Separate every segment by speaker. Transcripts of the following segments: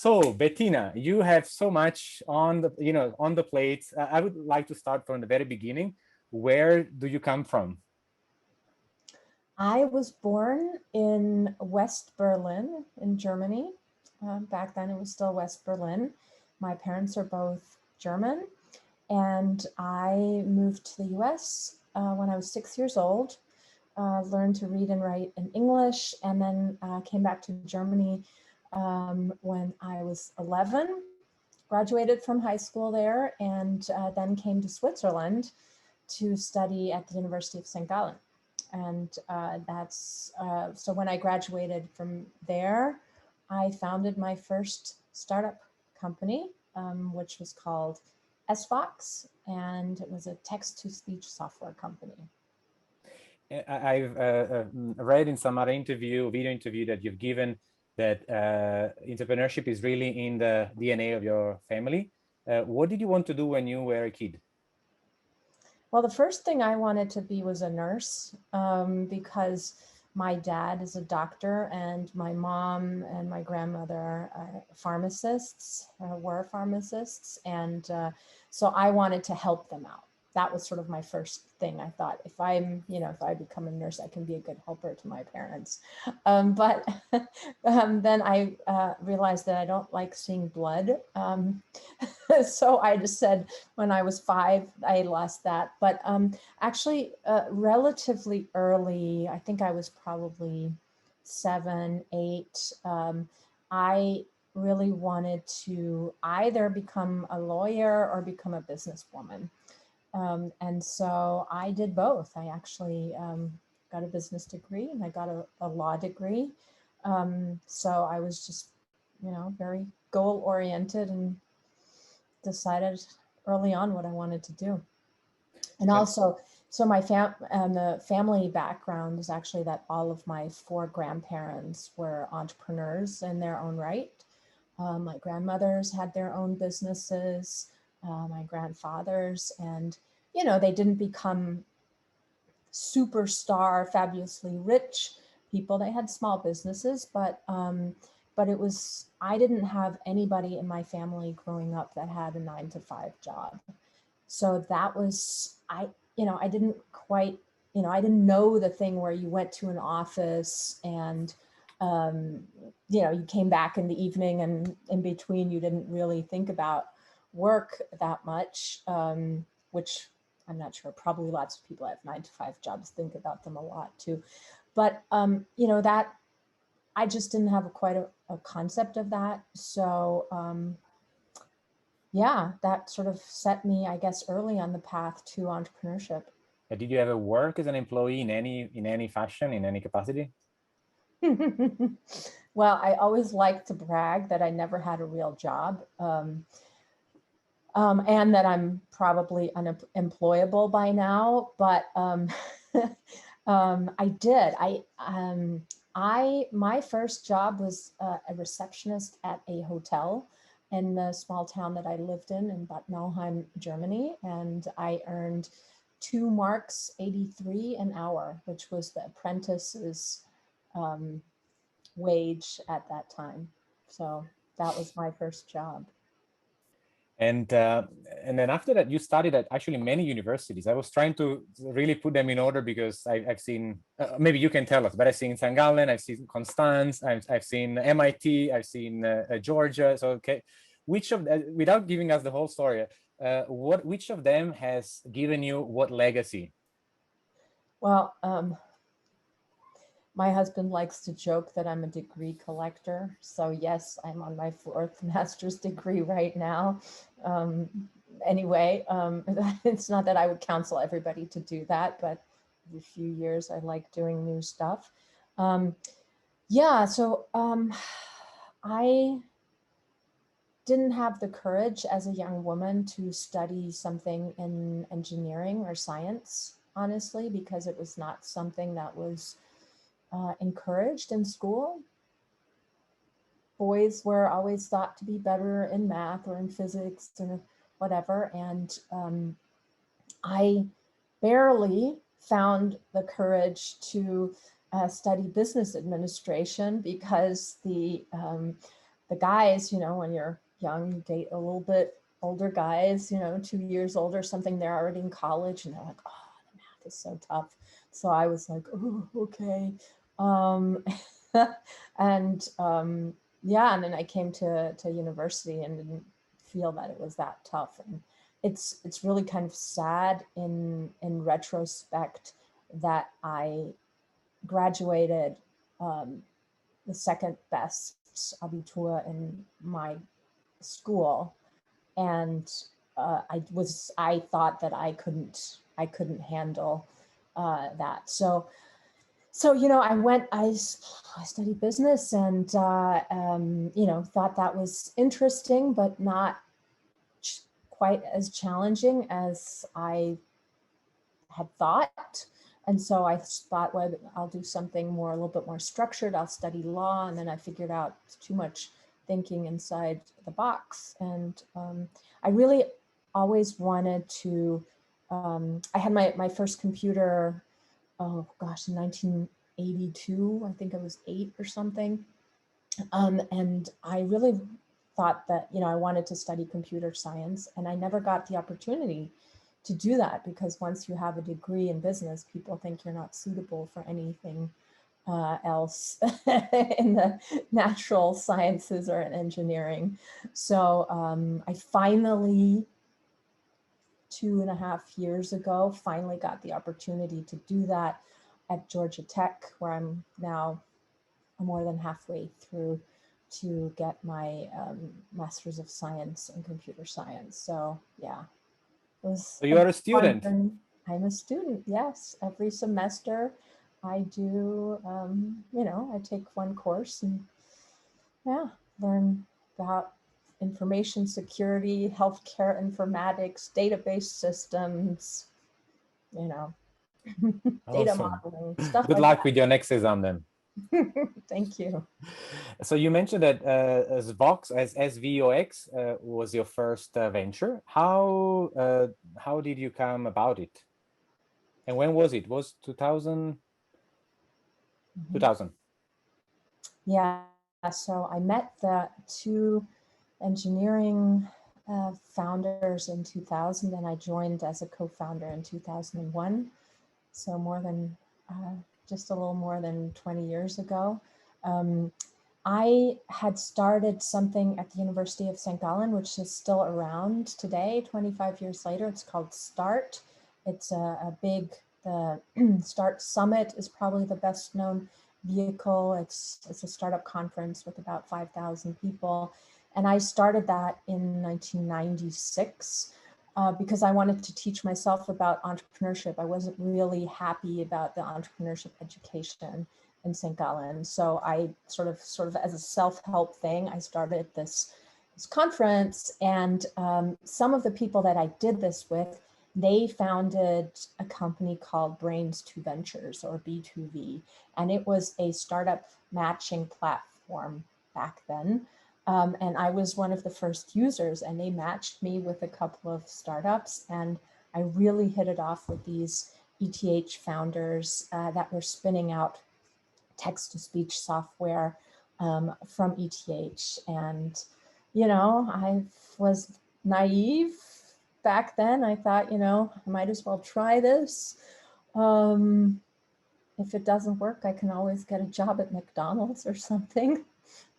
Speaker 1: So Bettina, you have so much on the, on the plate. I would like to start from the very beginning. Where do you come from?
Speaker 2: I was born in West Berlin in Germany. Back then it was still West Berlin. My parents are both German, and I moved to the US when I was 6 years old, learned to read and write in English, and then came back to Germany when I was 11, graduated from high school there, and then came to Switzerland to study at the University of St. Gallen. And so when I graduated from there, I founded my first startup company, which was called SVOX, and it was a text-to-speech software company.
Speaker 1: I've read in some other video interview that you've given that entrepreneurship is really in the DNA of your family. What did you want to do when you were a kid?
Speaker 2: Well, the first thing I wanted to be was a nurse because my dad is a doctor and my mom and my grandmother are pharmacists, were pharmacists. And so I wanted to help them out. That was sort of my first thing. I thought if if I become a nurse, I can be a good helper to my parents. But then I realized that I don't like seeing blood. So I just said when I was 5, I lost that. But actually relatively early, I think I was probably 7, 8, I really wanted to either become a lawyer or become a businesswoman. And so I did both. I actually got a business degree and I got a law degree. So I was just, very goal oriented and decided early on what I wanted to do. And also, so my the family background is actually that all of my 4 grandparents were entrepreneurs in their own right. My grandmothers had their own businesses, my grandfathers, and they didn't become superstar, fabulously rich people. They had small businesses, but I didn't have anybody in my family growing up that had a 9-to-5 job. So that was, I didn't quite, I didn't know the thing where you went to an office and, you came back in the evening and in between you didn't really think about work that much, which I'm not sure, probably lots of people have 9-to-5 jobs think about them a lot too. But, that I just didn't have quite a concept of that. So, yeah, that sort of set me, I guess, early on the path to entrepreneurship.
Speaker 1: Did you ever work as an employee in any fashion, in any capacity?
Speaker 2: Well, I always like to brag that I never had a real job, and that I'm probably unemployable by now. But I did. My first job was a receptionist at a hotel in the small town that I lived in Bad Nauheim, Germany, and I earned 2 marks 83 an hour, which was the apprentice's wage at that time. So that was my first job.
Speaker 1: And then after that, you studied at actually many universities. I was trying to really put them in order because I've seen, maybe you can tell us, but I've seen St. Gallen, I've seen Constance, I've seen MIT, I've seen Georgia. So, okay, which of, without giving us the whole story, which of them has given you what legacy?
Speaker 2: Well, my husband likes to joke that I'm a degree collector. So yes, I'm on my 4th master's degree right now. Anyway, it's not that I would counsel everybody to do that, but every few years I like doing new stuff. Yeah, so I didn't have the courage as a young woman to study something in engineering or science, honestly, because it was not something that was encouraged in school. Boys were always thought to be better in math or in physics or whatever. And I barely found the courage to study business administration because the the guys, when you're young, you date a little bit older guys, 2 years older, something, they're already in college and they're like, oh, the math is so tough. So I was like, oh, okay. Yeah, and then I came to university and didn't feel that it was that tough. And it's really kind of sad in retrospect that I graduated the second best Abitur in my school, and I thought that I couldn't handle that. So I studied business and thought that was interesting, but not quite as challenging as I had thought. And so I thought, well, I'll do something a little bit more structured. I'll study law. And then I figured out it's too much thinking inside the box. And I really always wanted to, I had my first computer, oh gosh, in 1982, I think I was 8 or something. And I really thought that, I wanted to study computer science, and I never got the opportunity to do that, because once you have a degree in business, people think you're not suitable for anything else in the natural sciences or in engineering. So I finally, 2.5 years ago, finally got the opportunity to do that at Georgia Tech, where I'm now more than halfway through to get my Master's of Science in Computer Science. So yeah.
Speaker 1: So you are a student?
Speaker 2: I'm a student, yes. Every semester I do, I take one course and learn about information security, healthcare informatics, database systems, data modeling, stuff.
Speaker 1: Good luck with your next exam then.
Speaker 2: Thank you.
Speaker 1: So you mentioned that SVOX, as SVOX, was your first venture. How did you come about it? And when was it? Was 2000? 2000.
Speaker 2: Yeah, so I met the 2 engineering founders in 2000, and I joined as a co-founder in 2001. So more than, just a little more than 20 years ago. I had started something at the University of St. Gallen, which is still around today, 25 years later. It's called START. It's a big, the START Summit is probably the best known vehicle. It's a startup conference with about 5,000 people. And I started that in 1996 because I wanted to teach myself about entrepreneurship. I wasn't really happy about the entrepreneurship education in St. Gallen. So I sort of as a self-help thing, I started this conference, and some of the people that I did this with, they founded a company called Brains 2 Ventures, or B2V, and it was a startup matching platform back then. And I was one of the first users, and they matched me with a couple of startups, and I really hit it off with these ETH founders that were spinning out text-to-speech software from ETH. And, I was naive back then. I thought, I might as well try this. If it doesn't work, I can always get a job at McDonald's or something.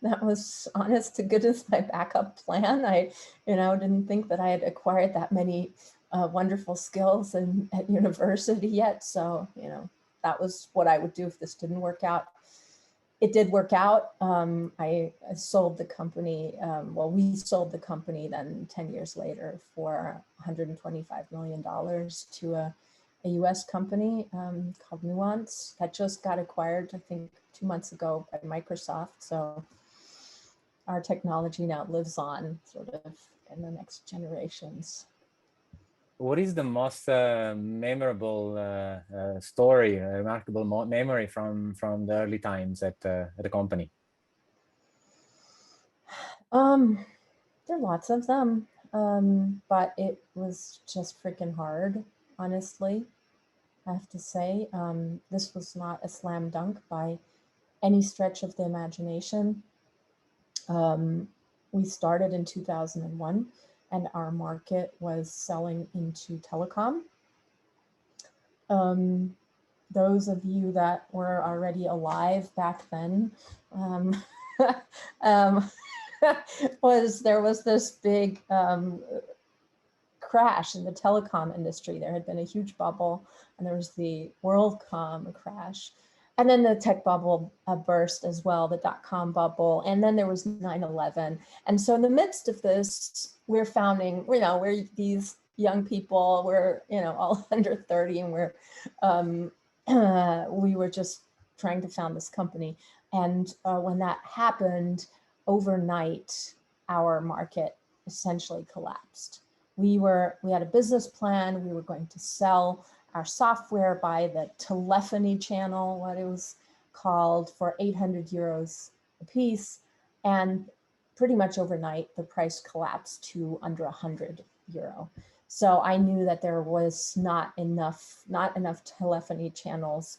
Speaker 2: That was, honest to goodness, my backup plan. I, didn't think that I had acquired that many wonderful skills at university yet. So, that was what I would do if this didn't work out. It did work out. I sold the company. We sold the company then 10 years later for $125 million to a US company called Nuance that just got acquired, I think, 2 months ago by Microsoft. So our technology now lives on sort of in the next generations.
Speaker 1: What is the most memorable story, remarkable memory from the early times at the company?
Speaker 2: There are lots of them, but it was just freaking hard, honestly. I have to say, this was not a slam dunk by any stretch of the imagination. We started in 2001, and our market was selling into telecom. Those of you that were already alive back then, there was this big crash in the telecom industry. There had been a huge bubble, and there was the WorldCom crash. And then the tech bubble burst as well, the dot-com bubble. And then there was 9/11. And so in the midst of this, we're founding, we're these young people, we're, all under 30, and we were just trying to found this company. And when that happened, overnight, our market essentially collapsed. We had a business plan. We were going to sell our software by the telephony channel, what it was called, for 800 euros a piece. And pretty much overnight, the price collapsed to under 100 euro. So I knew that there was not enough telephony channels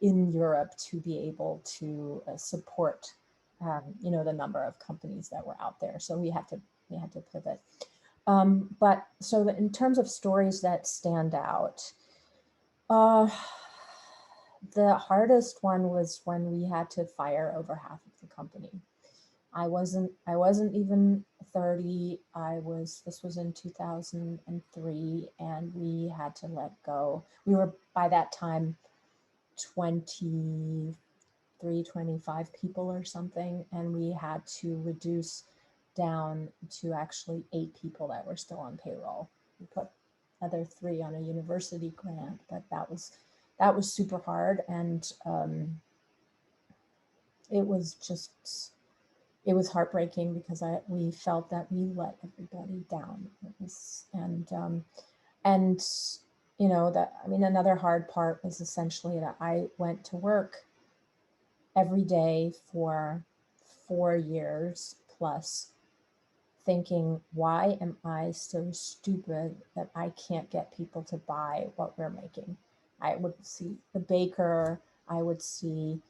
Speaker 2: in Europe to be able to support, the number of companies that were out there. So we had to pivot. But so in terms of stories that stand out, the hardest one was when we had to fire over half of the company. I wasn't even 30. This was in 2003, and we had to let go. We were by that time 23, 25 people or something, and we had to reduce down to actually 8 people that were still on payroll. We put other 3 on a university grant, but that was super hard, and it was heartbreaking because we felt that we let everybody down. Another hard part was essentially that I went to work every day for 4 years plus, thinking, why am I so stupid that I can't get people to buy what we're making? I would see the baker, I would see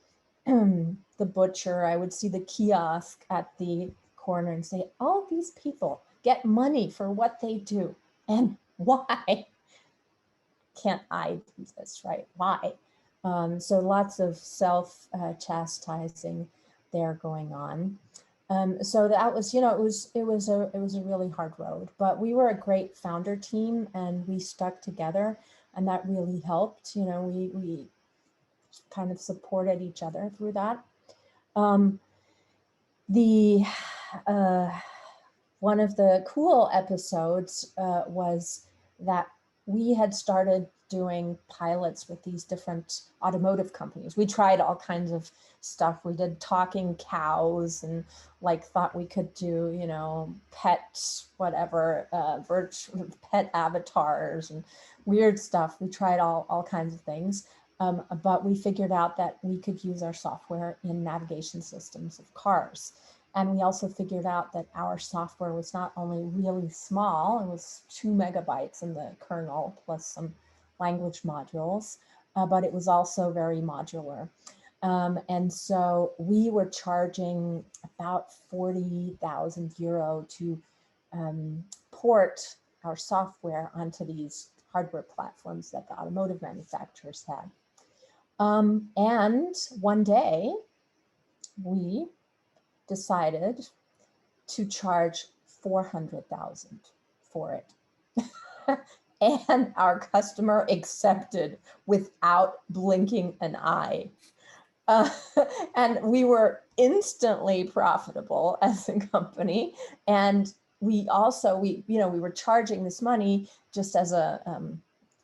Speaker 2: the butcher, I would see the kiosk at the corner and say, all these people get money for what they do, and why can't I do this, right? Why? So lots of self-chastising there going on. So that was, it was a really hard road, but we were a great founder team, and we stuck together, and that really helped. We kind of supported each other through that. One of the cool episodes was that we had started doing pilots with these different automotive companies. We tried all kinds of stuff. We did talking cows, and thought we could do, pet whatever, virtual pet avatars and weird stuff. We tried all kinds of things, but we figured out that we could use our software in navigation systems of cars. And we also figured out that our software was not only really small, it was 2 megabytes in the kernel plus some language modules, but it was also very modular. And so we were charging about 40,000 euro to port our software onto these hardware platforms that the automotive manufacturers had. And one day we decided to charge 400,000 for it. And our customer accepted without blinking an eye. And we were instantly profitable as a company. And we also, we were charging this money just as a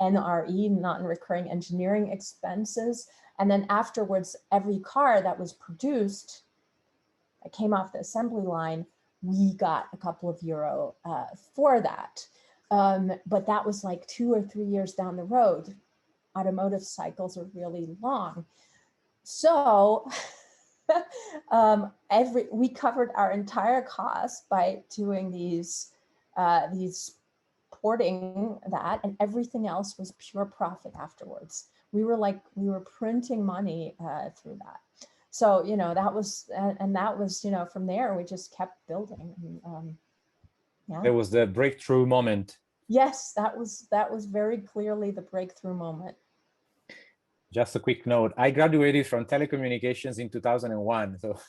Speaker 2: NRE, non-recurring engineering expenses. And then afterwards, every car that was produced, that came off the assembly line, we got a couple of euro for that. But that was like 2 or 3 years down the road. Automotive cycles are really long. So we covered our entire cost by doing these porting that, and everything else was pure profit afterwards. We were printing money through that. So, you know, that was, and that was, you know, from there, we just kept building. And, yeah.
Speaker 1: There was the breakthrough moment.
Speaker 2: Yes, that was very clearly the breakthrough moment.
Speaker 1: Just a quick note, I graduated from telecommunications in 2001, so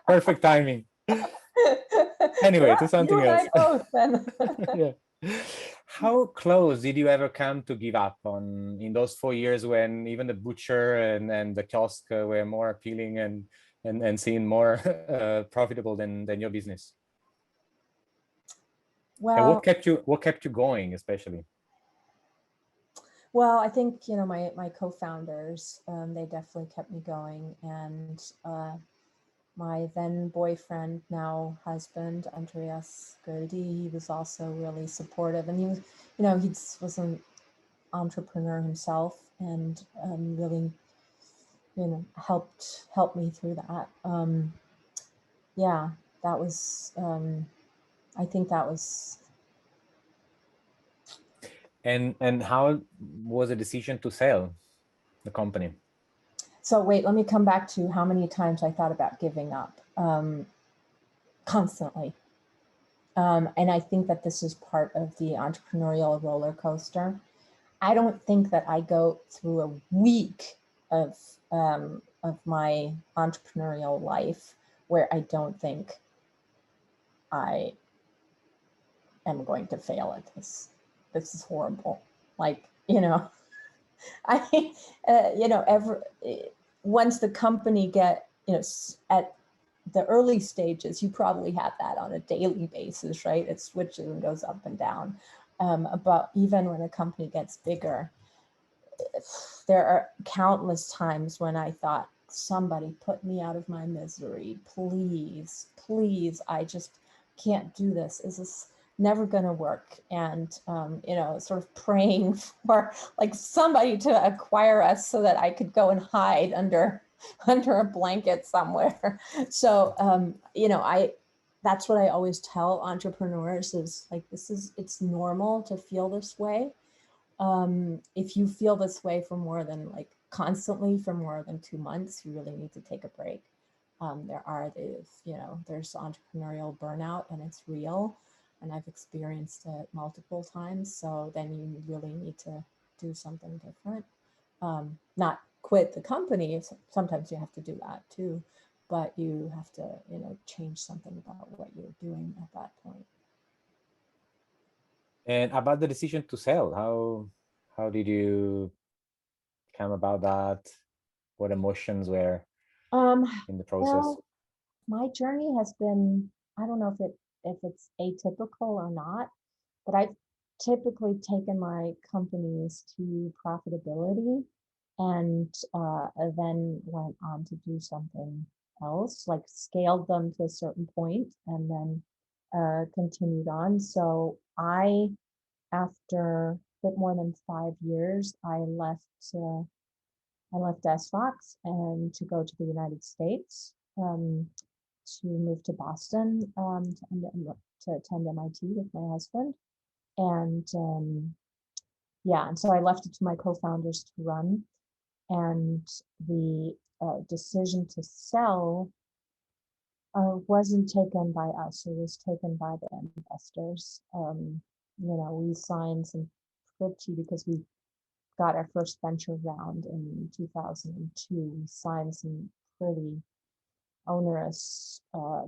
Speaker 1: perfect timing. Anyway, to something else.
Speaker 2: You and I both then.
Speaker 1: Yeah. How close did you ever come to give up on in those 4 years when even the butcher and the kiosk were more appealing and seemed more profitable than your business?
Speaker 2: Well,
Speaker 1: and what kept you going, especially?
Speaker 2: Well, I think, you know, my co-founders, they definitely kept me going. And my then boyfriend, now husband, Andreas Gerdi, he was also really supportive. And he was, you know, he was an entrepreneur himself and really, you know, helped me through that. Yeah, that was, I think that was.
Speaker 1: And how was the decision to sell the company?
Speaker 2: So wait, let me come back to how many times I thought about giving up. Constantly. And I think that this is part of the entrepreneurial roller coaster. I don't think that I go through a week of my entrepreneurial life where I don't think I am going to fail at this. This is horrible. Like, you know, I, you know, once the company get, you know, at the early stages, you probably have that on a daily basis, right? It switches and goes up and down. But even when a company gets bigger, there are countless times when I thought, somebody put me out of my misery, please, please, I just can't do this. Is this never going to work? And, you know, sort of praying for like somebody to acquire us so that I could go and hide under a blanket somewhere. So, you know, that's what I always tell entrepreneurs is like, it's normal to feel this way. If you feel this way for more than like constantly for more than 2 months, you really need to take a break. There's entrepreneurial burnout and it's real. And I've experienced it multiple times. So then you really need to do something different. Not quit the company. Sometimes you have to do that too, but you have to, you know, change something about what you're doing at that point.
Speaker 1: And about the decision to sell, how did you come about that? What emotions were in the process?
Speaker 2: Well, my journey has been, I don't know if it's atypical or not, but I've typically taken my companies to profitability and then went on to do something else, like scaled them to a certain point and then continued on. So after a bit more than 5 years, I left SVOX and to go to the United States, to move to Boston, to attend MIT with my husband. And and so I left it to my co-founders to run. And the decision to sell wasn't taken by us, it was taken by the investors. We signed some because we got our first venture round in 2002. We signed some pretty onerous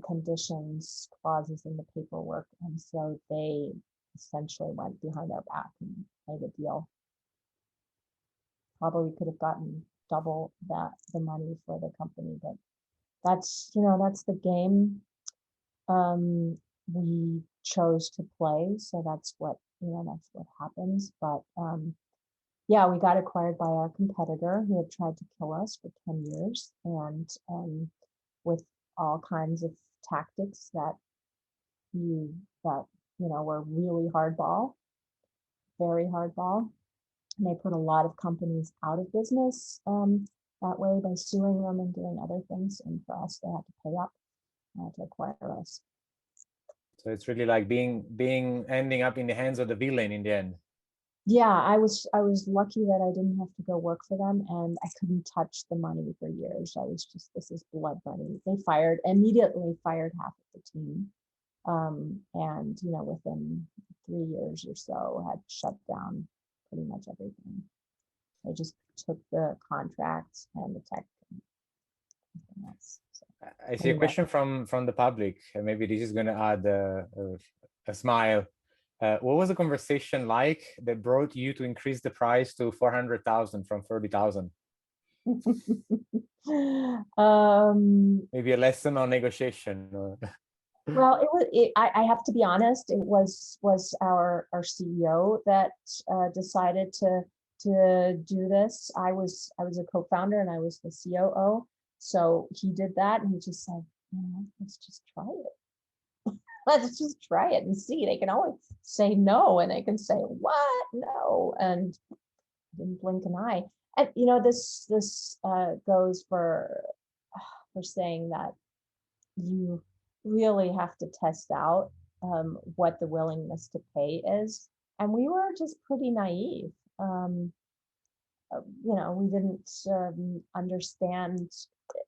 Speaker 2: conditions, clauses in the paperwork. And so they essentially went behind our back and made a deal. Probably could have gotten double the money for the company, but that's the game we chose to play. So that's what happens. But we got acquired by our competitor who had tried to kill us for 10 years and with all kinds of tactics that were really hardball, very hardball. And they put a lot of companies out of business that way by suing them and doing other things. And for us, they had to pay up to acquire us.
Speaker 1: So it's really like ending up in the hands of the villain in the end.
Speaker 2: Yeah, I was lucky that I didn't have to go work for them, and I couldn't touch the money for years. I was just, this is blood money. They immediately fired half of the team. And within 3 years or so had shut down pretty much everything. I just took the contracts and the tech and everything else. So
Speaker 1: I see a
Speaker 2: anyway,
Speaker 1: question from the public. Maybe this is going to add a smile. What was the conversation like that brought you to increase the price to 400,000 from 30,000? Maybe a lesson on negotiation.
Speaker 2: well, I have to be honest. It was our CEO that decided to do this. I was a co-founder and I was the COO. So he did that, and he just said, let's just try it. Let's just try it and see. They can always say no, and they can say, what? No. And didn't blink an eye. And this goes for saying that you really have to test out what the willingness to pay is. And we were just pretty naive. We didn't understand.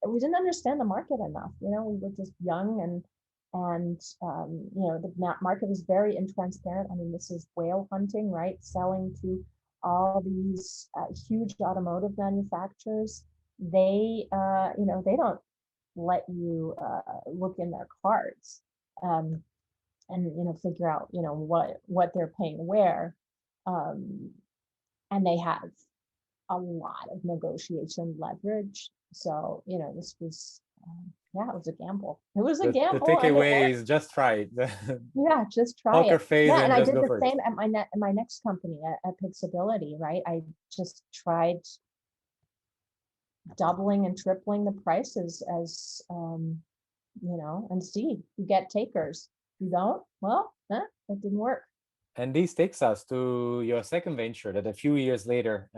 Speaker 2: We didn't understand the market enough. We were just young, and the market is very intransparent. I mean, this is whale hunting, right? Selling to all these huge automotive manufacturers. They don't let you look in their cards and figure out what they're paying where, and they have a lot of negotiation leverage. So this was it was a gamble. It was a gamble.
Speaker 1: The takeaway is just try it.
Speaker 2: Yeah, just try
Speaker 1: Poker
Speaker 2: it.
Speaker 1: face,
Speaker 2: Yeah, and I
Speaker 1: just
Speaker 2: did
Speaker 1: go
Speaker 2: the
Speaker 1: for it.
Speaker 2: same at my next company at Pixability, right? I just tried doubling and tripling the prices as and see, you get takers. If you don't, well, that didn't work.
Speaker 1: And this takes us to your second venture that a few years later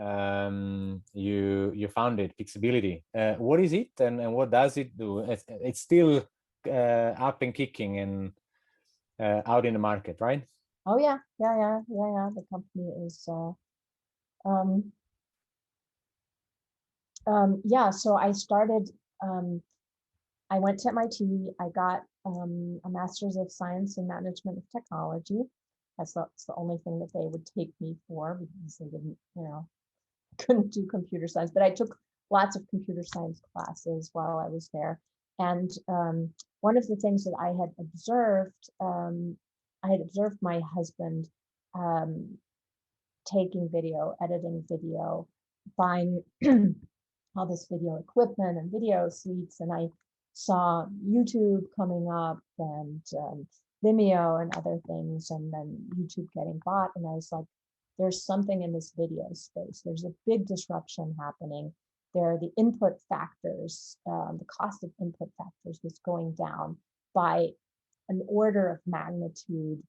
Speaker 1: you founded, Pixability. What is it, and what does it do? It's still up and kicking and out in the market, right?
Speaker 2: Oh yeah. The company is so I started, I went to MIT. I got a master's of science in management of technology. That's the only thing that they would take me for, because they didn't, couldn't do computer science. But I took lots of computer science classes while I was there. And one of the things that I had observed my husband taking video, editing video, buying all this video equipment and video suites, and I saw YouTube coming up and Vimeo and other things, and then YouTube getting bought, and I was like, there's something in this video space. There's a big disruption happening. There are the input factors, the cost of input factors was going down by an order of magnitude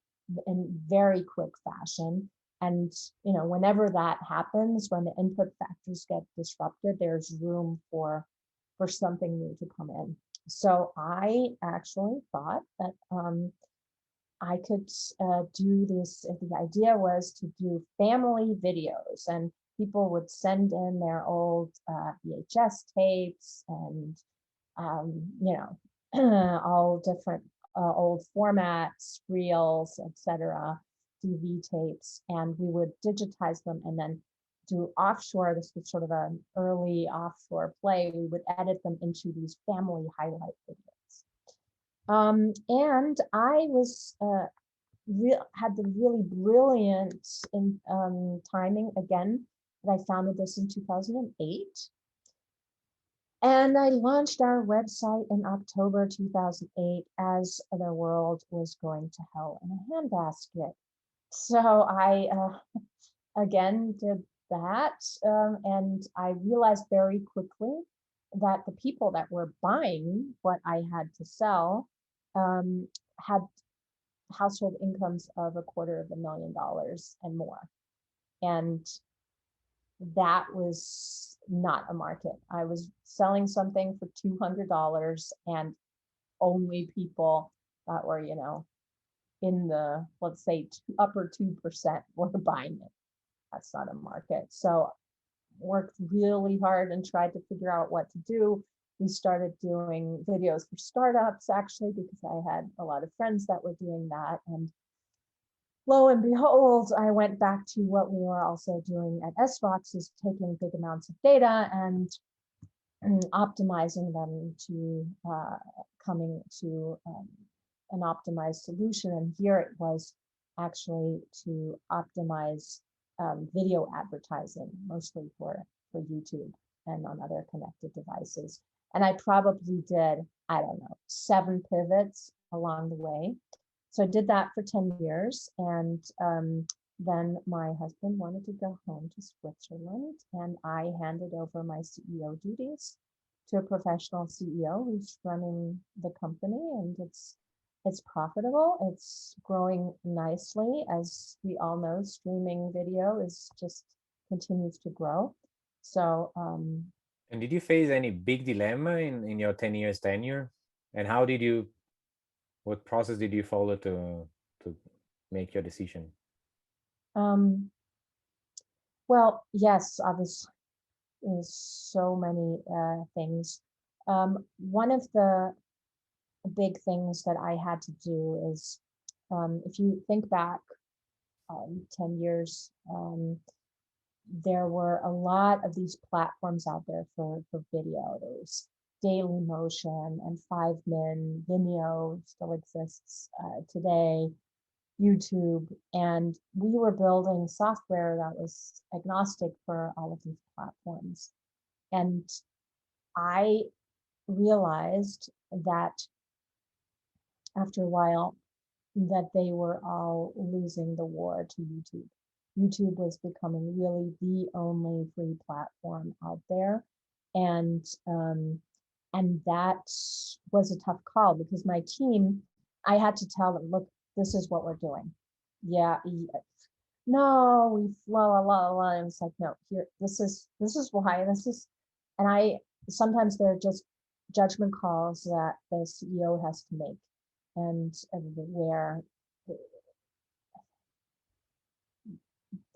Speaker 2: in very quick fashion. And whenever that happens, when the input factors get disrupted, there's room for something new to come in. So I actually thought that I could do this. The idea was to do family videos, and people would send in their old VHS tapes and all different old formats, reels, etc., DV tapes, and we would digitize them and then do offshore. This was sort of an early offshore play. We would edit them into these family highlight videos. And I was had the really brilliant timing again that I founded this in 2008. And I launched our website in October 2008 as the world was going to hell in a handbasket. So I, again, did that. And I realized very quickly that the people that were buying what I had to sell had household incomes of $250,000 and more. And that was not a market. I was selling something for $200, and only people that were, in the, let's say, upper 2% were buying it. that's not a market. So worked really hard and tried to figure out what to do. We started doing videos for startups, actually, because I had a lot of friends that were doing that. And lo and behold, I went back to what we were also doing at SVOX, is taking big amounts of data and optimizing them to coming to an optimized solution. And here it was actually to optimize video advertising, mostly for YouTube and on other connected devices. And I probably did, I don't know, 7 pivots along the way. So I did that for 10 years. And then my husband wanted to go home to Switzerland, and I handed over my CEO duties to a professional CEO who's running the company, and it's profitable. It's growing nicely. As we all know, streaming video is just continues to grow. So
Speaker 1: and did you face any big dilemma in your 10 years tenure? And what process did you follow to make your decision?
Speaker 2: Well, yes, obviously, there's so many things. One of the big things that I had to do is, if you think back 10 years, there were a lot of these platforms out there for video. There's Daily Motion and 5min, Vimeo still exists today, YouTube, and we were building software that was agnostic for all of these platforms. And I realized that after a while that they were all losing the war to YouTube. YouTube was becoming really the only free platform out there. And that was a tough call, because my team, I had to tell them, look, this is what we're doing. Yeah, no, we blah, blah, blah. And it's like, no, here, this is why, and I, sometimes they're just judgment calls that the CEO has to make, and where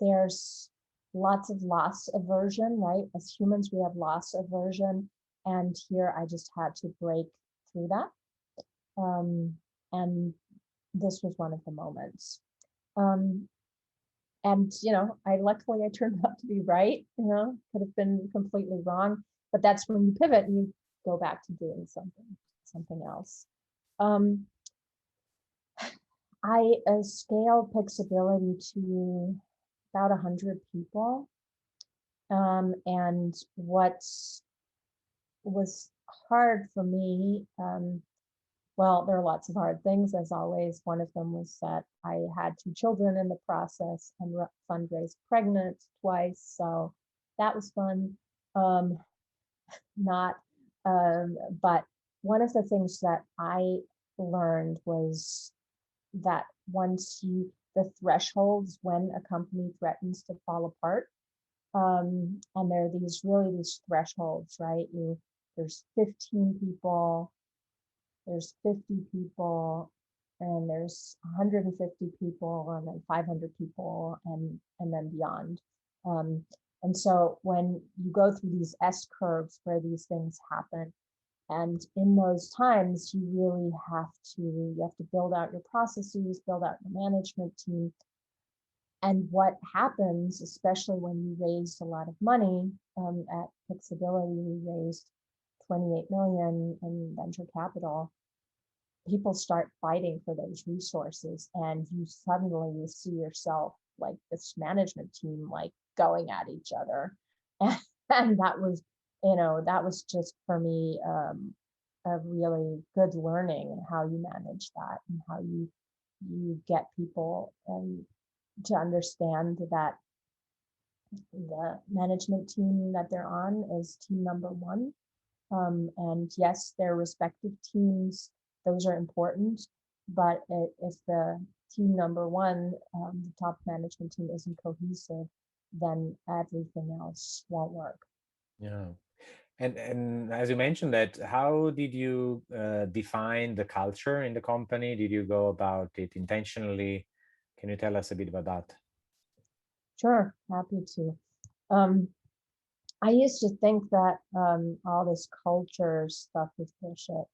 Speaker 2: there's lots of loss aversion, right? As humans, we have loss aversion. And here I just had to break through that. And this was one of the moments. And, luckily I turned out to be right, could have been completely wrong, but that's when you pivot and you go back to doing something else. I scaled Pixability to about 100 people. And what was hard for me, well, there are lots of hard things, as always. One of them was that I had 2 children in the process and fundraised pregnant twice. So that was fun. But one of the things that I learned was that once the thresholds when a company threatens to fall apart, and there are these thresholds, right? There's 15 people, there's 50 people, and there's 150 people, and then 500 people, and then beyond. And so when you go through these S curves where these things happen, and in those times, you really have to build out your processes, build out your management team. And what happens, especially when you raised a lot of money, at Pixability, we raised 28 million in venture capital. People start fighting for those resources, and you suddenly see yourself like this management team, like going at each other. And that was just for me a really good learning, how you manage that and how you get people to understand that the management team that they're on is team number one. And yes, their respective teams, those are important, but if the team number one, the top management team, isn't cohesive, then everything else won't work.
Speaker 1: Yeah. And as you mentioned that, how did you define the culture in the company? Did you go about it intentionally? Can you tell us a bit about that?
Speaker 2: Sure, happy to. Um, I used to think that all this culture stuff was bullshit.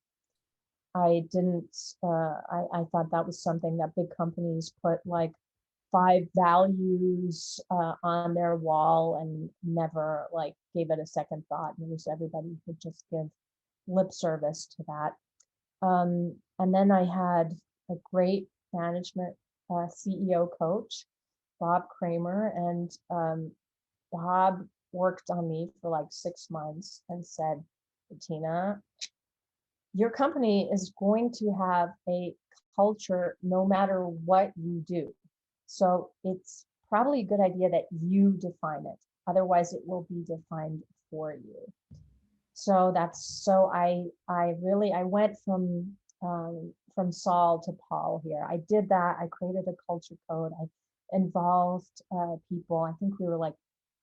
Speaker 2: I didn't, I thought that was something that big companies put like 5 values on their wall and never like gave it a second thought. And it was everybody could just give lip service to that. And then I had a great management CEO coach, Bob Kramer, and Bob worked on me for like 6 months and said, Bettina, your company is going to have a culture no matter what you do. So it's probably a good idea that you define it. Otherwise, it will be defined for you. So I went from Saul to Paul here. I did that. I created a culture code. I involved people. I think we were like,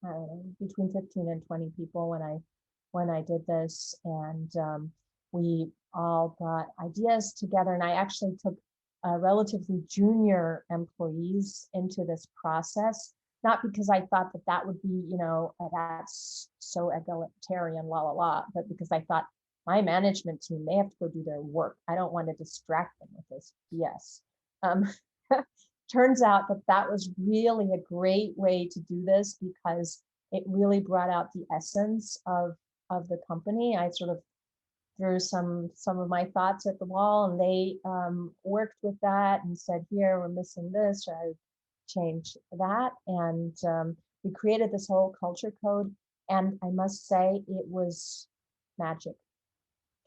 Speaker 2: I don't know, between 15 and 20 people when I did this, and we all brought ideas together. And I actually took relatively junior employees into this process, not because I thought that that would be, that's so egalitarian, but because I thought my management team, they have to go do their work. I don't want to distract them with this BS. Turns out that that was really a great way to do this because it really brought out the essence of the company. I sort of threw some of my thoughts at the wall, and they worked with that and said, here, we're missing this, or I changed that. And we created this whole culture code. And I must say, it was magic.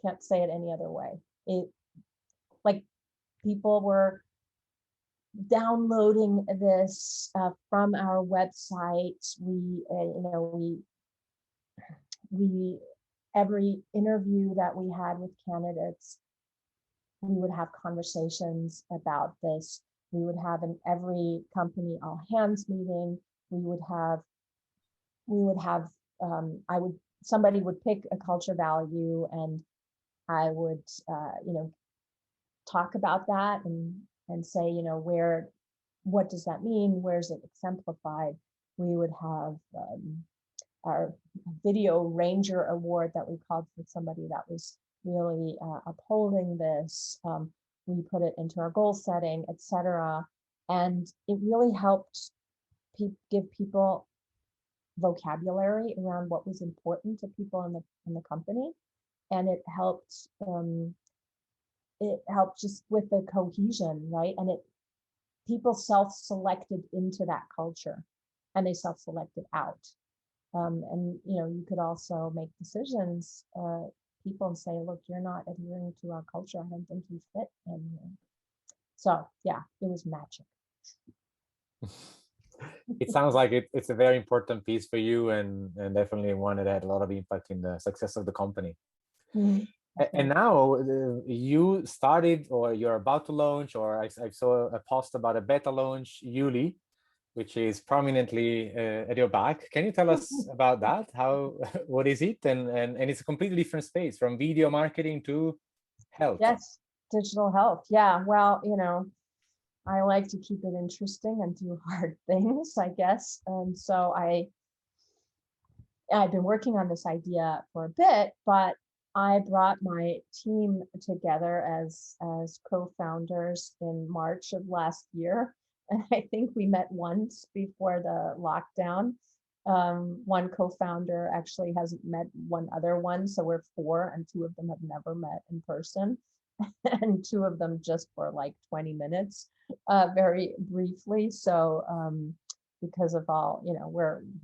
Speaker 2: Can't say it any other way. It, like, people were downloading this from our website. We every interview that we had with candidates, we would have conversations about this. We would have in every company all hands meeting. Somebody would pick a culture value, and I would talk about that and say, what does that mean? Where's it exemplified? We would have our video ranger award that we called for somebody that was really upholding this. We put it into our goal setting, etc. And it really helped give people vocabulary around what was important to people in the company. And it helped just with the cohesion, right? And people self-selected into that culture, and they self-selected out. And you could also make decisions, people, and say, look, you're not adhering to our culture. I don't think you fit in here. So yeah, it was magic.
Speaker 1: It sounds like it's a very important piece for you, and definitely one that had a lot of impact in the success of the company. Mm-hmm. And now you started, or you're about to launch, or I saw a post about a beta launch, Juli, which is prominently at your back. Can you tell us about that? What is it? And it's a completely different space, from video marketing to health.
Speaker 2: Yes, digital health. Yeah, well, I like to keep it interesting and do hard things, I guess. And so I've been working on this idea for a bit, but I brought my team together as co-founders in March of last year. And I think we met once before the lockdown. One co-founder actually hasn't met one other one. So we're 4, and 2 of them have never met in person. And 2 of them just for like 20 minutes, very briefly. So because of all,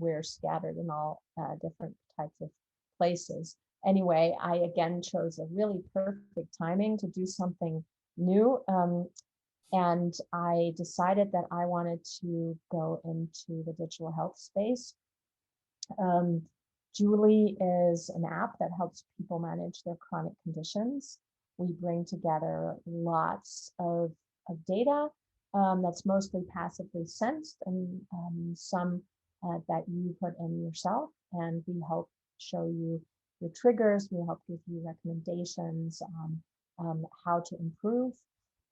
Speaker 2: we're scattered in all different types of places. Anyway, I again chose a really perfect timing to do something new. And I decided that I wanted to go into the digital health space. Juli is an app that helps people manage their chronic conditions. We bring together lots of data that's mostly passively sensed, and some that you put in yourself. And we help show you your triggers. We help give you recommendations on how to improve.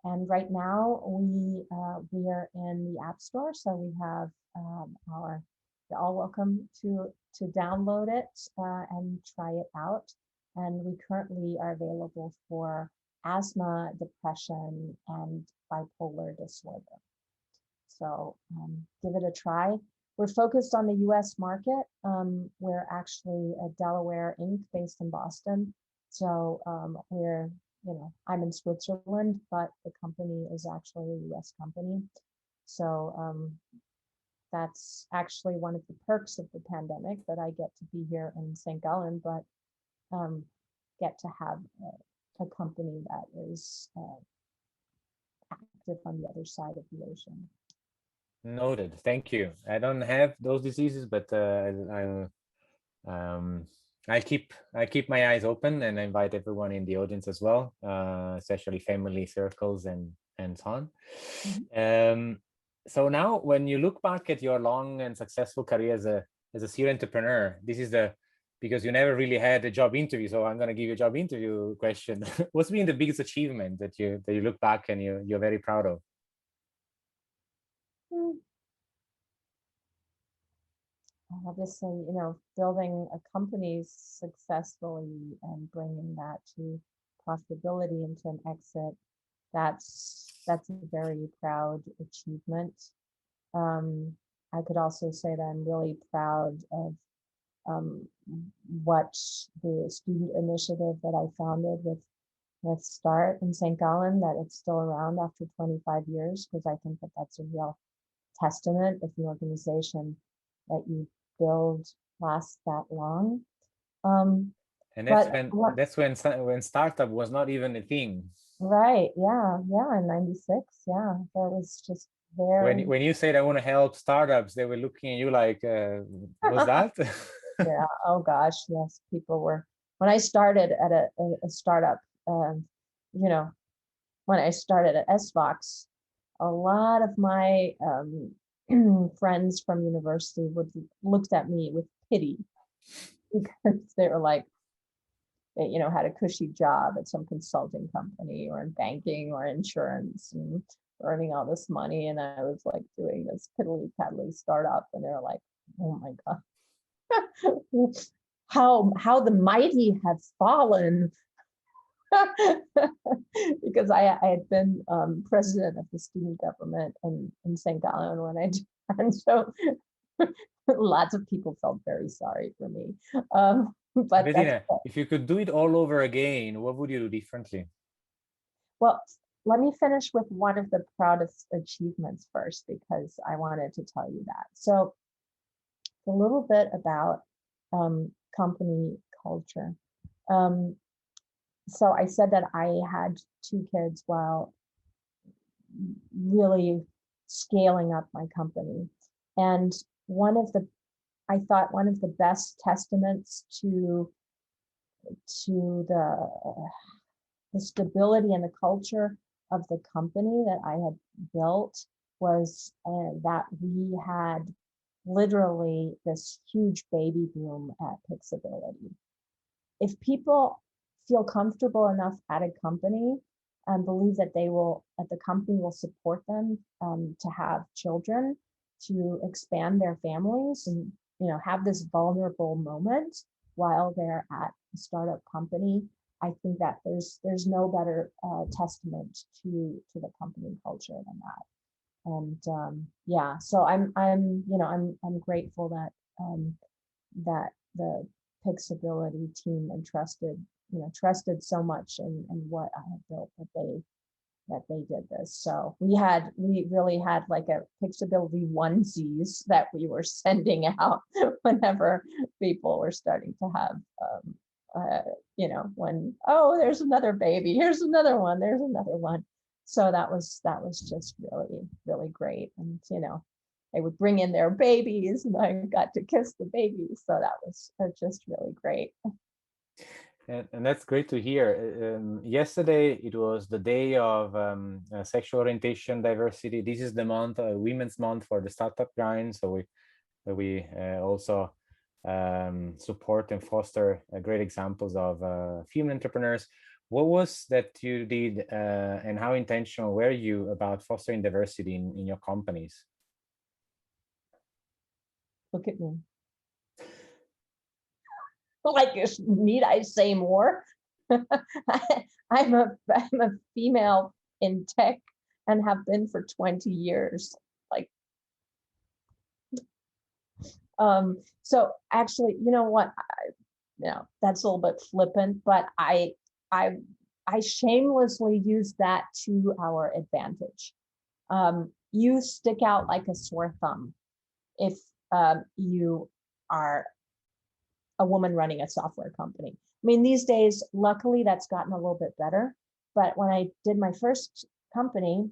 Speaker 2: And right now we are in the App Store, so we have you're all welcome to download it and try it out. And we currently are available for asthma, depression, and bipolar disorder. So give it a try. We're focused on the US market. We're actually a Delaware Inc. based in Boston. So we're, I'm in Switzerland, but the company is actually a US company. So that's actually one of the perks of the pandemic, that I get to be here in St. Gallen, but get to have a company that is active on the other side of the ocean.
Speaker 1: Noted. Thank you. I don't have those diseases, but I keep my eyes open, and I invite everyone in the audience as well, especially family circles and so on. Mm-hmm. So now, when you look back at your long and successful career as a serial entrepreneur, this is because you never really had a job interview, so I'm going to give you a job interview question. What's been the biggest achievement that you look back and you're very proud of?
Speaker 2: Obviously, building a company successfully and bringing that to profitability into an exit, that's a very proud achievement. I could also say that I'm really proud of what the student initiative that I founded with Start in St. Gallen, that it's still around after 25 years, because I think that that's a real testament if the organization that you build lasts that long.
Speaker 1: And that's when startup was not even a thing.
Speaker 2: Right. Yeah. In 96. Yeah. That was just very.
Speaker 1: When you said I want to help startups, they were looking at you like, what's that?
Speaker 2: Yeah. Oh gosh. Yes. People were. When I started at a startup, when I started at SVOX, a lot of my friends from university looked at me with pity, because they were like, they had a cushy job at some consulting company or in banking or insurance and earning all this money, and I was like doing this piddly paddly startup, and they're like, oh my god, how the mighty have fallen. Because I had been president of the student government in St. Gallen when I did, and so lots of people felt very sorry for me. But
Speaker 1: Bettina, if you could do it all over again, what would you do differently?
Speaker 2: Well, let me finish with one of the proudest achievements first, because I wanted to tell you that. So a little bit about company culture. So I said that I had 2 kids while really scaling up my company. And I thought one of the best testaments to the stability and the culture of the company that I had built was that we had literally this huge baby boom at Pixability. If people feel comfortable enough at a company and believe that the company will support them to have children, to expand their families, and have this vulnerable moment while they're at a startup company, I think that there's no better testament to the company culture than that. And yeah, so I'm grateful that that the Pixability team trusted so much in what I had built, that they did this. So we really had like a Pixability onesies that we were sending out whenever people were starting to have when, oh, there's another baby, here's another one, there's another one. So that was just really, really great. And they would bring in their babies, and I got to kiss the babies. So that was just really great.
Speaker 1: And that's great to hear. Yesterday, it was the day of sexual orientation diversity. This is the month, Women's Month for the Startup Grind. So we also support and foster great examples of female entrepreneurs. What was that you did, and how intentional were you about fostering diversity in your companies?
Speaker 2: Look at me. Like, need I say more? I'm a female in tech and have been for 20 years. Like, so actually, you know what? That's a little bit flippant, but I shamelessly use that to our advantage. You stick out like a sore thumb if you are a woman running a software company. I mean, these days, luckily, that's gotten a little bit better. But when I did my first company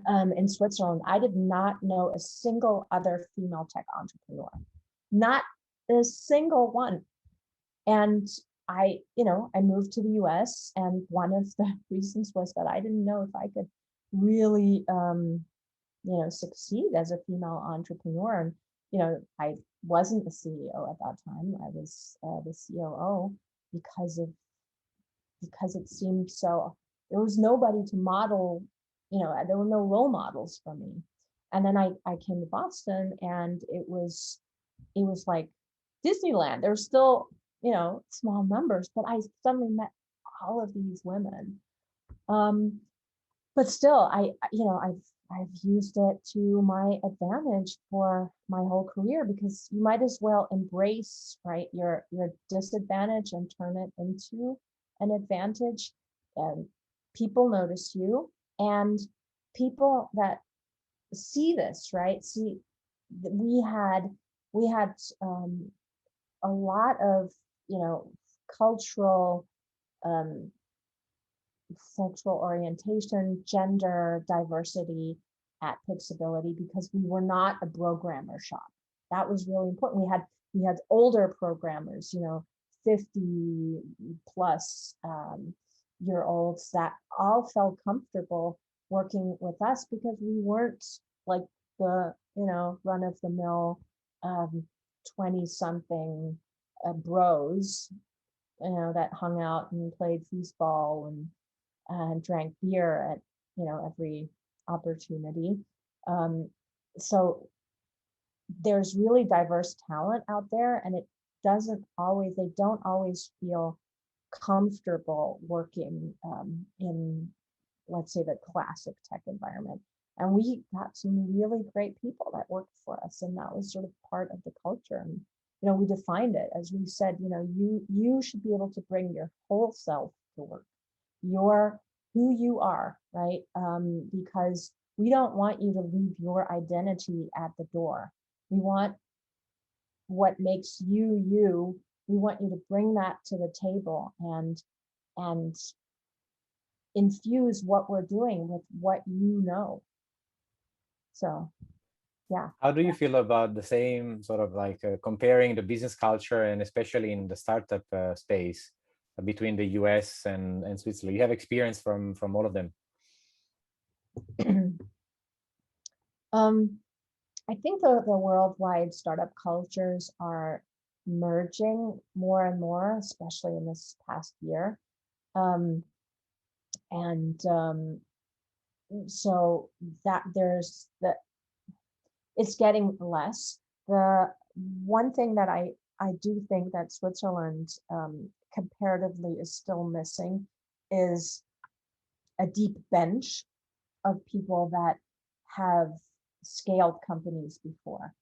Speaker 2: in Switzerland, I did not know a single other female tech entrepreneur, not a single one. And I moved to the US, and one of the reasons was that I didn't know if I could really, succeed as a female entrepreneur. And, I wasn't the CEO at that time. I was the COO because it seemed so, there was nobody to model, there were no role models for me. And then I came to Boston, and it was like Disneyland. There's still, small numbers, but I suddenly met all of these women. But still, I've used it to my advantage for my whole career, because you might as well embrace, right, your disadvantage and turn it into an advantage. And people notice you, and people that see this, right? See, we had a lot of, cultural, sexual orientation, gender diversity at Pixability, because we were not a programmer shop. That was really important. We had older programmers, 50 plus year olds that all felt comfortable working with us, because we weren't like the, run of the mill 20 something bros, that hung out and played foosball and drank beer at, every opportunity. So there's really diverse talent out there, and they don't always feel comfortable working in, let's say, the classic tech environment. And we got some really great people that worked for us, and that was sort of part of the culture. And we defined it, as we said, you should be able to bring your whole self to work, who you are, right? Because we don't want you to leave your identity at the door. We want what makes you you. We want you to bring that to the table and infuse what we're doing with what you know. So, yeah.
Speaker 1: How do you feel about the same sort of like comparing the business culture, and especially in the startup space, between the US and Switzerland? You have experience from all of them.
Speaker 2: I think the worldwide startup cultures are merging more and more, especially in this past year. So that it's getting less. The one thing that I do think that Switzerland comparatively is still missing is a deep bench of people that have scaled companies before.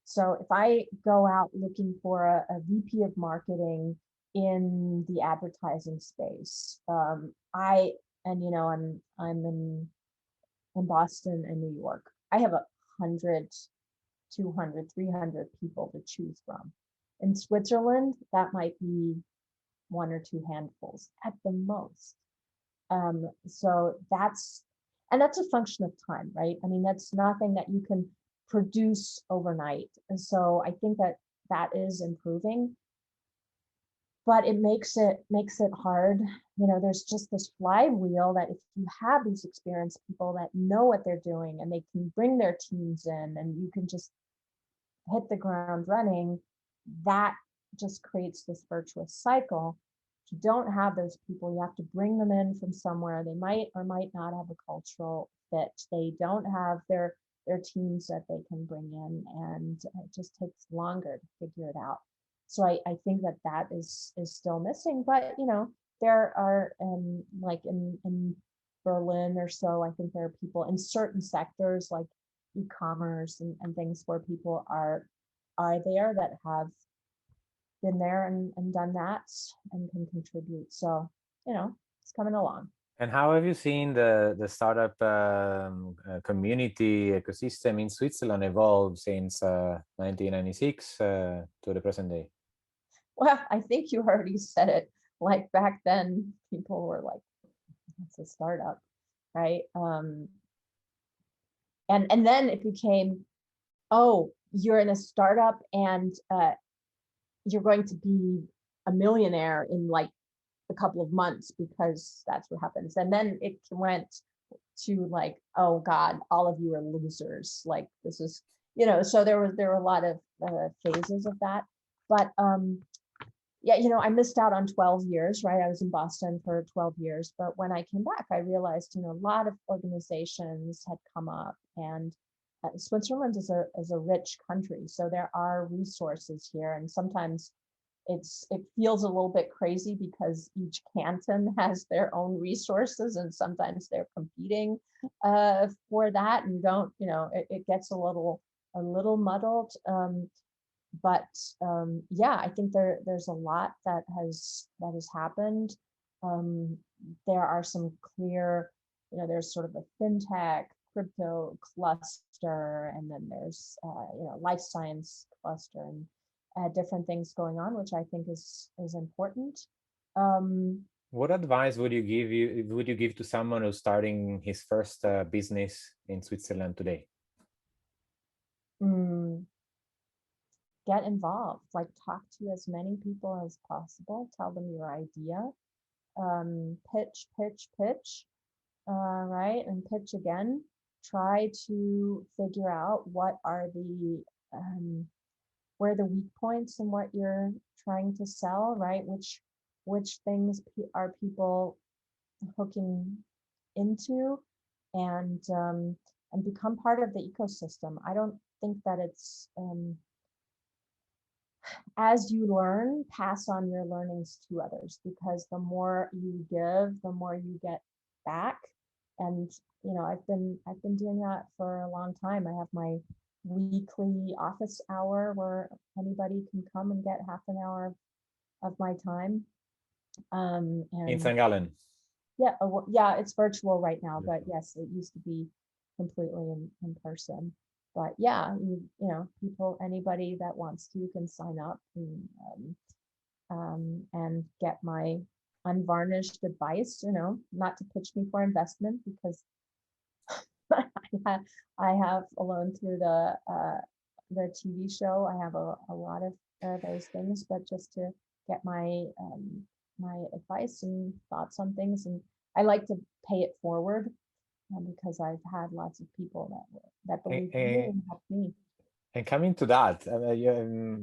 Speaker 2: So if I go out looking for a VP of marketing in the advertising space, I'm in Boston and New York. I have 100, 200, 300 people to choose from. In Switzerland, that might be one or two handfuls at the most. So that's a function of time, right? I mean, that's nothing that you can produce overnight. And so I think that is improving, but it makes it hard. There's just this flywheel that if you have these experienced people that know what they're doing, and they can bring their teams in, and you can just hit the ground running, that just creates this virtuous cycle. If you don't have those people, you have to bring them in from somewhere. They might or might not have a cultural fit. They don't have their teams that they can bring in, and it just takes longer to figure it out. So I think that is still missing. But there are like in Berlin or so, I think there are people in certain sectors like e-commerce and things where people are there that have been there and done that and can contribute. So it's coming along.
Speaker 1: And how have you seen the startup community ecosystem in Switzerland evolve since 1996 to the present day?
Speaker 2: Well, I think you already said it. Like back then, people were like, "It's a startup," right? And then it became, "Oh, you're in a startup and you're going to be a millionaire in like a couple of months because that's what happens." And then it went to like, "Oh God, all of you are losers." Like this is, so there were a lot of phases of that. But yeah, I missed out on 12 years, right? I was in Boston for 12 years. But when I came back, I realized, a lot of organizations had come up, and Switzerland is a rich country. So there are resources here. And sometimes it feels a little bit crazy because each canton has their own resources, and sometimes they're competing for that, and it gets a little muddled. But yeah, I think there's a lot that has happened. There are some clear, there's sort of a fintech crypto cluster, and then there's life science cluster, and different things going on, which I think is important.
Speaker 1: What advice would you give to someone who's starting his first business in Switzerland today?
Speaker 2: Get involved, like talk to as many people as possible, tell them your idea, pitch, right? And pitch again. Try to figure out what are where are the weak points in what you're trying to sell, right? Which things are people hooking into, and become part of the ecosystem. I don't think that it's as you learn, pass on your learnings to others, because the more you give, the more you get back. And I've been doing that for a long time. I have my weekly office hour where anybody can come and get half an hour of my time. And
Speaker 1: in St. Gallen.
Speaker 2: Yeah, it's virtual right now, but yes, it used to be completely in person. But yeah, people, anybody that wants to can sign up and get my unvarnished advice. Not to pitch me for investment, because I have alone through the TV show. I have a lot of those things, but just to get my advice and thoughts on things, and I like to pay it forward. Because I've had lots of people that believe in me and help me.
Speaker 1: And coming to that,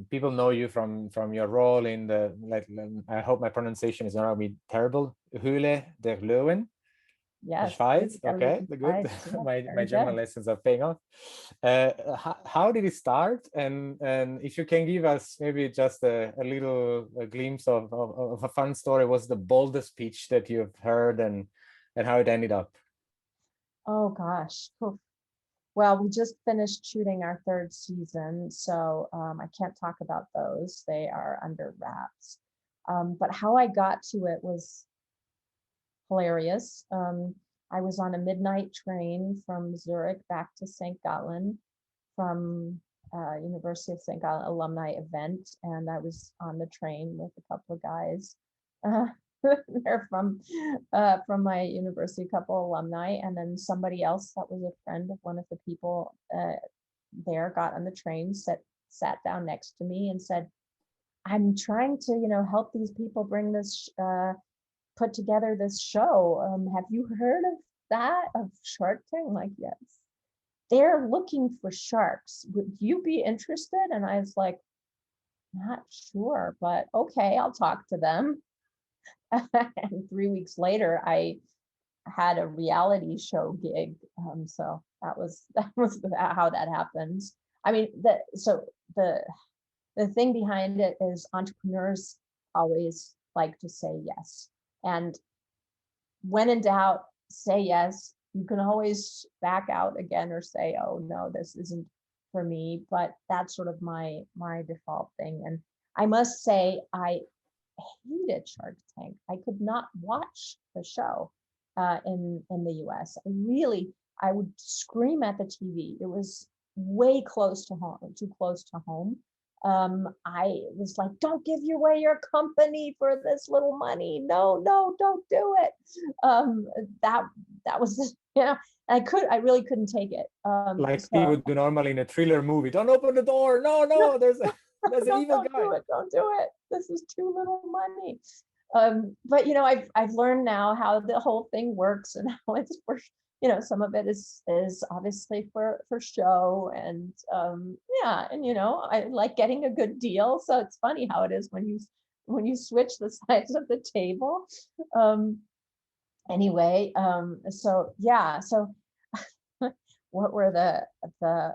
Speaker 1: people know you from your role in the, I hope my pronunciation is not going to be terrible, Höhle der Löwen Schweiz. Okay, good. My German lessons are paying off. How did it start? And if you can give us maybe just a little glimpse of a fun story. What's the boldest pitch that you've heard, and how it ended up?
Speaker 2: Oh gosh. Well, we just finished shooting our 3rd season, so I can't talk about those. They are under wraps. But how I got to it was hilarious. I was on a midnight train from Zurich back to St. Gallen from University of St. Gallen alumni event, and I was on the train with a couple of guys. They're from my university, couple alumni, and then somebody else that was a friend of one of the people there got on the train, sat down next to me and said, "I'm trying to help these people bring this put together this show. Have you heard of Shark Tank?" I'm like, "Yes." "They're looking for sharks. Would you be interested?" And I was like, "Not sure, but okay, I'll talk to them." And 3 weeks later, I had a reality show gig. So that was how that happens. I mean, the thing behind it is entrepreneurs always like to say yes. And when in doubt, say yes. You can always back out again or say, oh no, this isn't for me. But that's sort of my default thing. And I must say, I hated Shark Tank. I could not watch the show in the US. I would scream at the TV. It was way close to home, too close to home. I was like, don't give away your company for this little money. No, don't do it. That was, I really couldn't take it.
Speaker 1: Like people do normally in a thriller movie. Don't open the door. No, there's an evil guy.
Speaker 2: Don't do it. This is too little money. But I've learned now how the whole thing works, and how it's for, some of it is obviously for show, and I like getting a good deal. So it's funny how it is when you switch the sides of the table. Anyway, so what were the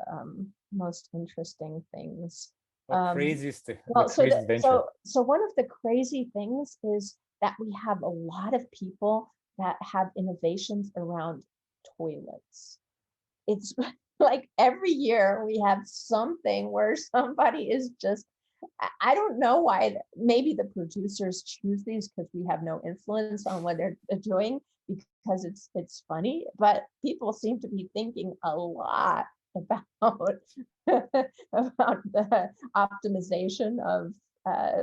Speaker 2: most interesting things?
Speaker 1: Craziest
Speaker 2: venture. So one of the crazy things is that we have a lot of people that have innovations around toilets. It's like every year we have something where somebody is just, I don't know why. Maybe the producers choose these because we have no influence on what they're doing, because it's funny, but people seem to be thinking a lot about the optimization of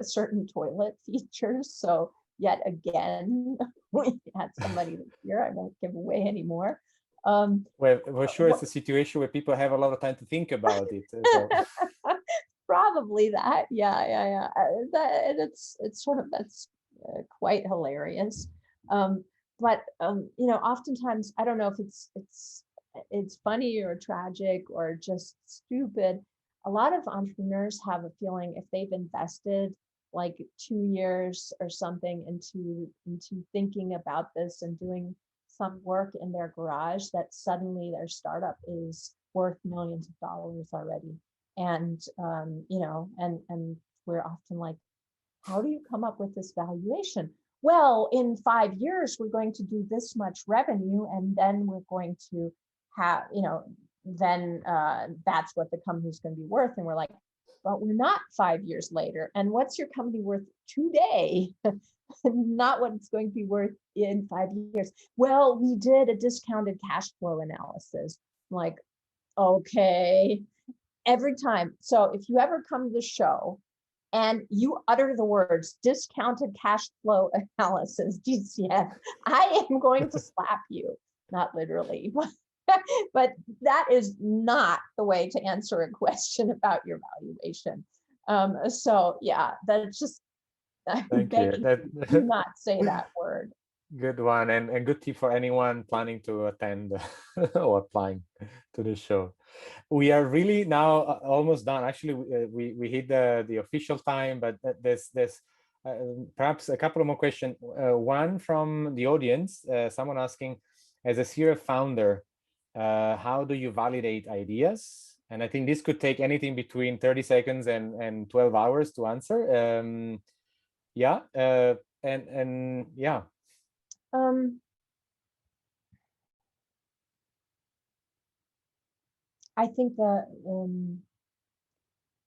Speaker 2: certain toilet features. So yet again, we had somebody this year, I won't give away anymore.
Speaker 1: Well, for sure, it's a situation where people have a lot of time to think about it. So.
Speaker 2: Probably that, yeah. It's sort of, that's quite hilarious. But oftentimes, I don't know if it's funny or tragic or just stupid. A lot of entrepreneurs have a feeling if they've invested like 2 years or something into thinking about this and doing some work in their garage, that suddenly their startup is worth millions of dollars already. And and we're often like, how do you come up with this valuation? Well, in 5 years, we're going to do this much revenue, and then we're going to have, then that's what the company's going to be worth. And we're like, but we're not 5 years later. And what's your company worth today? Not what it's going to be worth in 5 years. Well, we did a discounted cash flow analysis. I'm like, okay, every time. So if you ever come to the show and you utter the words discounted cash flow analysis, DCF, I am going to slap you. Not literally, but that is not the way to answer a question about your valuation. So yeah, that's just,
Speaker 1: Thank you.
Speaker 2: Do not say that word.
Speaker 1: Good one, and good tip for anyone planning to attend or applying to the show. We are really now almost done. Actually, we hit the official time, but there's perhaps a couple of more questions. One from the audience, someone asking, as a serial founder, how do you validate ideas? And I think this could take anything between 30 seconds and 12 hours to answer. Yeah, and yeah.
Speaker 2: I think the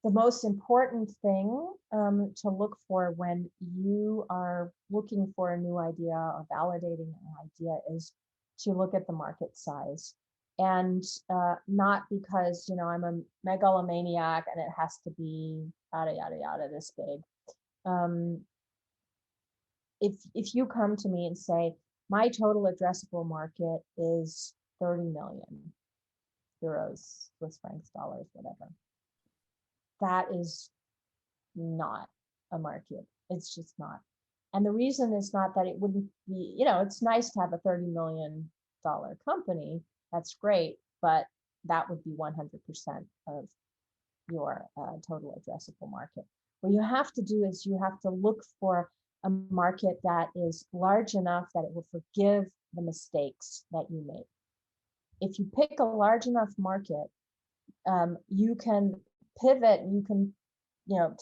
Speaker 2: most important thing to look for when you are looking for a new idea or validating an idea is to look at the market size. And not because, I'm a megalomaniac and it has to be yada, yada, yada, this big. If you come to me and say, my total addressable market is 30 million euros, Swiss francs, dollars, whatever, that is not a market. It's just not. And the reason is not that it wouldn't be, it's nice to have a $30 million company. That's great, but that would be 100% of your total addressable market. What you have to do is you have to look for a market that is large enough that it will forgive the mistakes that you make. If you pick a large enough market, you can pivot, you can,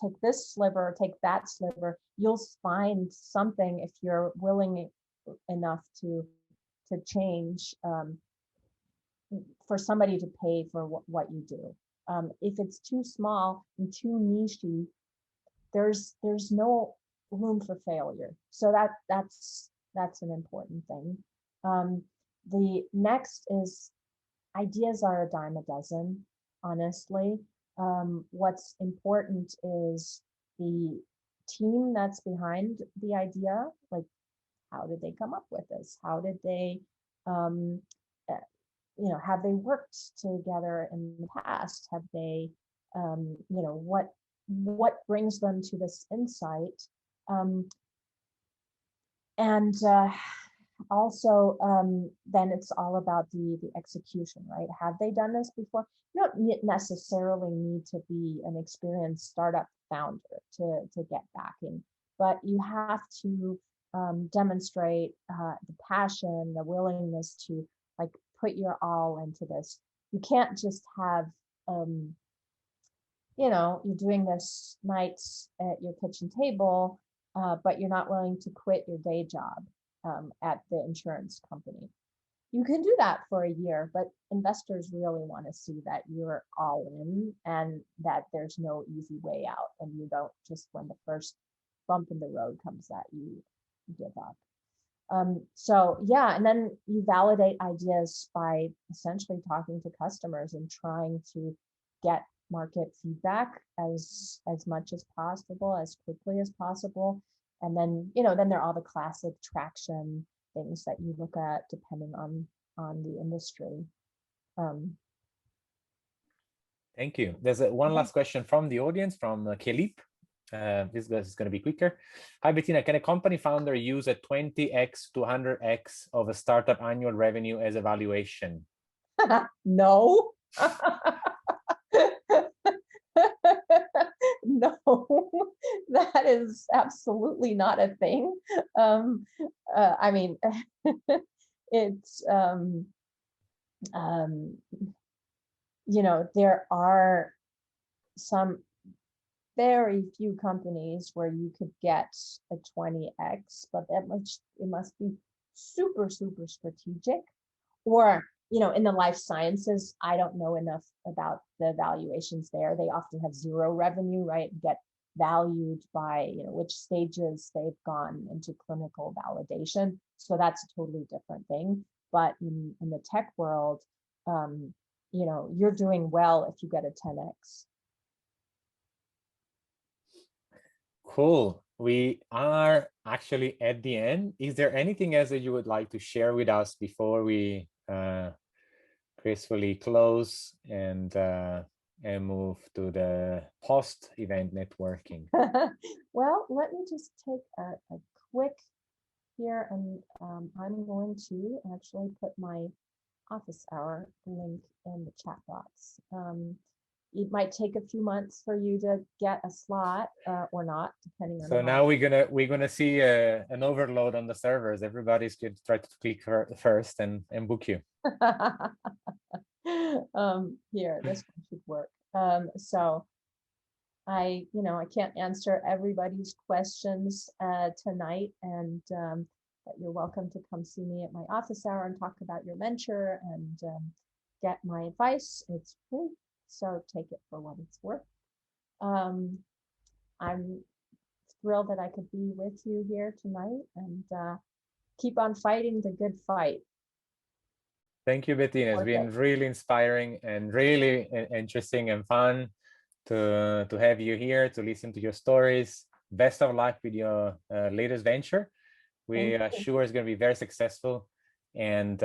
Speaker 2: take this sliver, take that sliver. You'll find something if you're willing enough to change, for somebody to pay for what you do. If it's too small and too niche-y, there's no room for failure. So that's an important thing. The next is, ideas are a dime a dozen, honestly. What's important is the team that's behind the idea. Like, how did they come up with this? How did they, have they worked together in the past? Have they, what brings them to this insight? Also, then it's all about the execution, right? Have they done this before? You don't necessarily need to be an experienced startup founder to get backing, but you have to demonstrate the passion, the willingness to put your all into this. You can't just have, you're doing this nights at your kitchen table, but you're not willing to quit your day job at the insurance company. You can do that for a year, but investors really want to see that you're all in and that there's no easy way out, and you don't just, when the first bump in the road comes, that you give up. So yeah, and then you validate ideas by essentially talking to customers and trying to get market feedback as much as possible, as quickly as possible. And then, then there are all the classic traction things that you look at depending on the industry.
Speaker 1: Thank you. There's one last question from the audience, from Kelip. This is going to be quicker. Hi, Bettina. Can a company founder use a 20x to 100x of a startup annual revenue as a valuation?
Speaker 2: No. No, that is absolutely not a thing. I mean, it's, there are some very few companies where you could get a 20x, but it must be super, super strategic. Or, in the life sciences, I don't know enough about the valuations there. They often have zero revenue, right? Get valued by, which stages they've gone into clinical validation. So that's a totally different thing. But in the tech world, you're doing well if you get a 10x.
Speaker 1: Cool. We are actually at the end. Is there anything else that you would like to share with us before we gracefully close and move to the post-event networking?
Speaker 2: Well, let me just take a quick here, and I'm going to actually put my office hour link in the chat box. It might take a few months for you to get a slot or not, depending on.
Speaker 1: So now we're gonna see an overload on the servers. Everybody's going to try to click first and book you.
Speaker 2: Here, this one should work. So I can't answer everybody's questions tonight, and but you're welcome to come see me at my office hour and talk about your venture and get my advice. It's free, so take it for what it's worth. I'm thrilled that I could be with you here tonight, and keep on fighting the good fight.
Speaker 1: Thank you, Bettina. It's been really inspiring and really interesting and fun to have you here, to listen to your stories. Best of luck with your latest venture. We are sure it's going to be very successful. And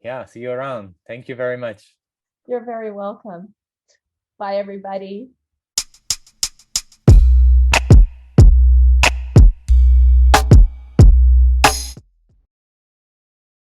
Speaker 1: yeah, see you around. Thank you very much.
Speaker 2: You're very welcome. Bye, everybody.